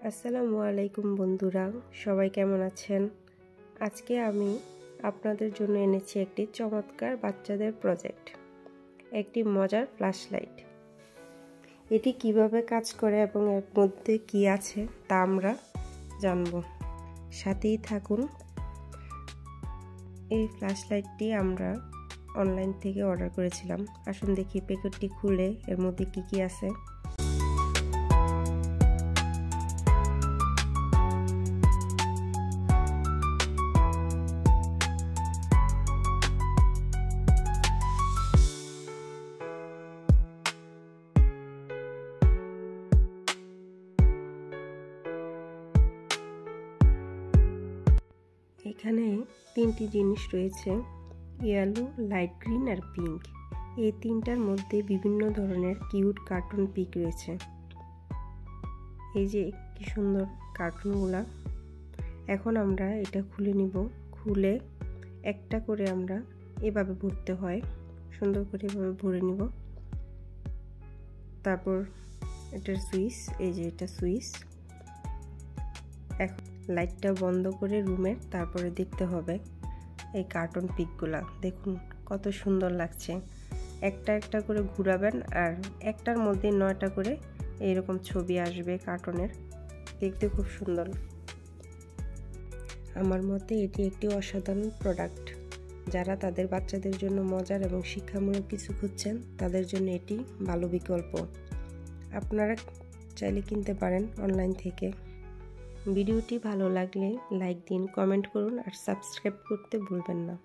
আসসালামু আলাইকুম বন্ধুরা, সবাই কেমন আছেন? আজকে আমি আপনাদের জন্য এনেছি একটি চমৎকার বাচ্চাদের প্রজেক্ট, একটি মজার ফ্ল্যাশ লাইট। এটি কিভাবে কাজ করে এবং এর মধ্যে কি আছে তা আমরা জানব। সাথেই থাকুন। এই ফ্ল্যাশ লাইটটি আমরা অনলাইন থেকে অর্ডার করেছিলাম। আসুন দেখি প্যাকেটটি খুলে এর মধ্যে কি আছে। এখানে তিনটি জিনিস রয়েছে, ইয়েলো, লাইট গ্রিন আর পিঙ্ক। এই তিনটার মধ্যে বিভিন্ন ধরনের কিউট কার্টুন পিক রয়েছে। এই যে কি সুন্দর কার্টুনগুলা। এখন আমরা এটা খুলে নিব। খুলে একটা করে আমরা এভাবে ভরতে হয়, সুন্দর করে এভাবে ভরে নিব। তারপর এটার সুইচ, এই যে এটা সুইচ। এখন লাইটটা বন্ধ করে রুমের, তারপরে দেখতে হবে এই কার্টুন পিকগুলা। দেখুন কত সুন্দর লাগছে। একটা একটা করে ঘুরাবেন আর একটার মধ্যে 9টা করে এইরকম ছবি আসবে কার্টুনের। দেখতে খুব সুন্দর। আমার মতে এটি একটি অসাধারণ প্রোডাক্ট। যারা তাদের বাচ্চাদের জন্য মজার এবং শিক্ষামূলক কিছু খুঁজছেন তাদের জন্য এটি ভালো বিকল্প। আপনারা চাইলে কিনতে পারেন অনলাইন থেকে। ভিডিওটি ভালো লাগলে লাইক দিন, কমেন্ট করুন আর সাবস্ক্রাইব করতে ভুলবেন না।